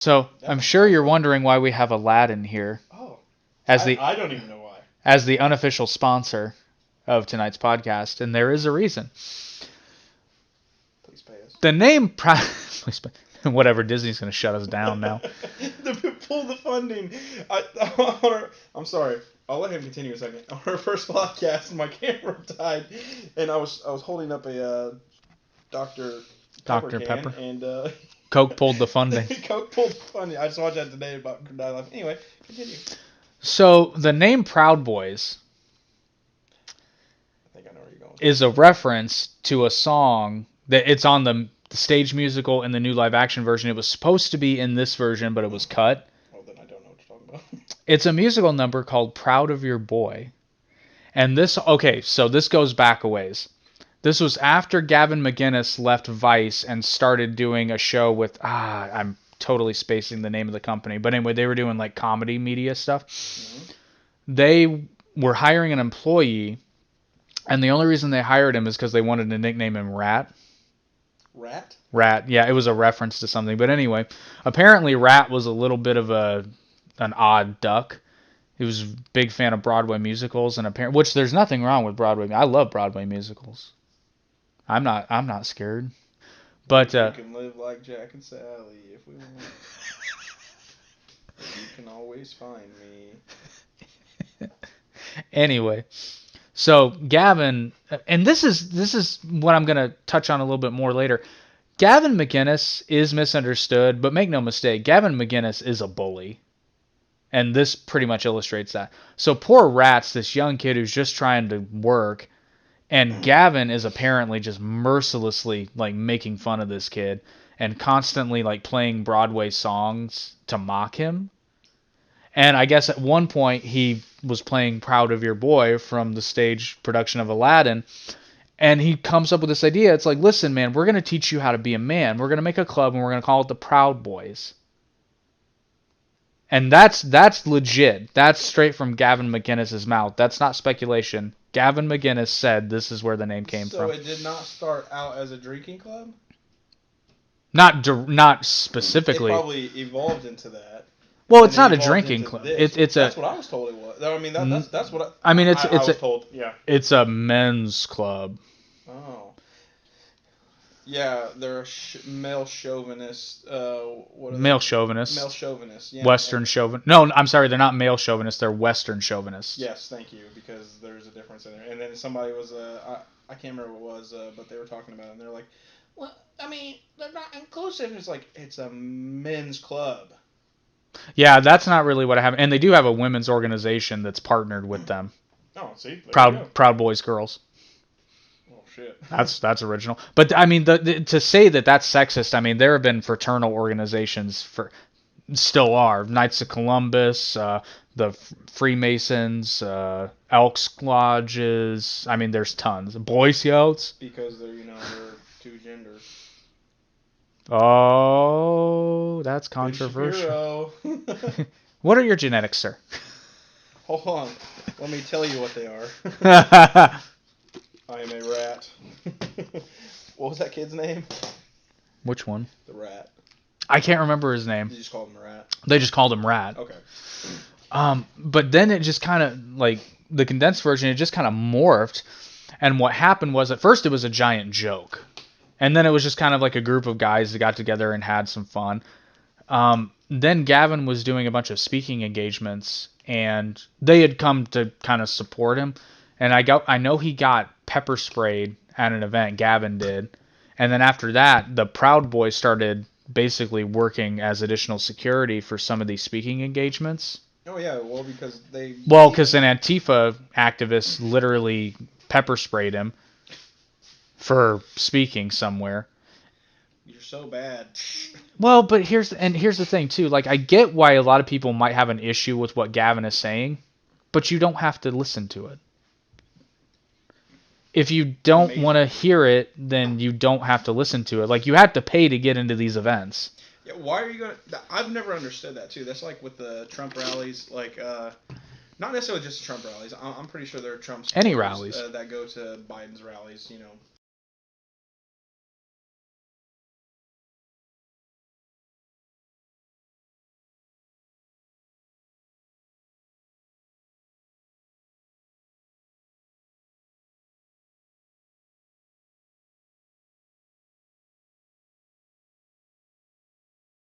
So I'm sure you're wondering why we have Aladdin here. Oh, I don't even know why. As the unofficial sponsor of tonight's podcast, and there is a reason. Please pay us. The name whatever, Disney's going to shut us down now. Pull the funding. I'm sorry. I'll let him continue a second. On our first podcast, my camera died, and I was holding up a Dr. Pepper. And Coke pulled the funding. Coke pulled the funding. I just watched that today about die life. Anyway, continue. So the name Proud Boys I think I know where you're going. Is a reference to a song that it's on the stage musical and the new live action version. It was supposed to be in this version, but it was cut. Oh, then I don't know what you're talking about. It's a musical number called Proud of Your Boy. And this goes back a ways. This was after Gavin McInnes left Vice and started doing a show with, I'm totally spacing the name of the company. But anyway, they were doing like comedy media stuff. Mm-hmm. They were hiring an employee, and the only reason they hired him is because they wanted to nickname him Rat. Rat? Rat, yeah, it was a reference to something. But anyway, apparently Rat was a little bit of an odd duck. He was a big fan of Broadway musicals, and which there's nothing wrong with Broadway. I love Broadway musicals. I'm not scared. But we can live like Jack and Sally if we want. You can always find me. Anyway, so Gavin, and this is what I'm gonna touch on a little bit more later. Gavin McInnes is misunderstood, but make no mistake, Gavin McInnes is a bully. And this pretty much illustrates that. So poor Rat's this young kid who's just trying to work, and Gavin is apparently just mercilessly like making fun of this kid and constantly like playing Broadway songs to mock him. And I guess at one point he was playing Proud of Your Boy from the stage production of Aladdin, and he comes up with this idea. It's like, listen, man, we're going to teach you how to be a man. We're going to make a club, and we're going to call it the Proud Boys. And that's legit. That's straight from Gavin McInnes' mouth. That's not speculation. Gavin McInnes said this is where the name came from. So it did not start out as a drinking club? Not specifically. It probably evolved into that. Well, it's not a drinking club. It's that's what I was told it was. I mean, that's what I mean, I was told. Yeah. It's a men's club. Oh. Yeah, they're male chauvinists. What are male they? chauvinists. Male chauvinists. Yeah. Western chauvinists. No, I'm sorry, they're not male chauvinists. They're Western chauvinists. Yes, thank you, because there's a difference in there. And then somebody was, I can't remember what it was, but they were talking about it, and they're like, well, I mean, they're not inclusive. It's like, it's a men's club. Yeah, that's not really what I have. And they do have a women's organization that's partnered with them. Oh, see? Proud Boys Girls. Oh, shit. That's original. But, I mean, to say that that's sexist, I mean, there have been fraternal organizations still are. Knights of Columbus, the Freemasons, Elks Lodges. I mean, there's tons. Boy Scouts. Because they're two genders. Oh, that's controversial. What are your genetics, sir? Hold on. Let me tell you what they are. I am a rat. What was that kid's name? Which one? The rat. I can't remember his name. You just called him a rat? They just called him Rat. Okay. But then it just kind of, like, the condensed version, it just kind of morphed. And what happened was, at first it was a giant joke. And then it was just kind of like a group of guys that got together and had some fun. Then Gavin was doing a bunch of speaking engagements, and they had come to kind of support him. And I know he got pepper sprayed at an event, Gavin did. And then after that, the Proud Boys started basically working as additional security for some of these speaking engagements. Oh, yeah, because an Antifa activist literally pepper sprayed him for speaking somewhere. You're so bad. Well, but here's the thing too. Like, I get why a lot of people might have an issue with what Gavin is saying, but you don't have to listen to it. If you don't want to hear it, then you don't have to listen to it. Like, you have to pay to get into these events. Yeah, why are you going to... I've never understood that, too. That's like with the Trump rallies, like, not necessarily just Trump rallies. I'm pretty sure there are Trump any rallies that go to Biden's rallies,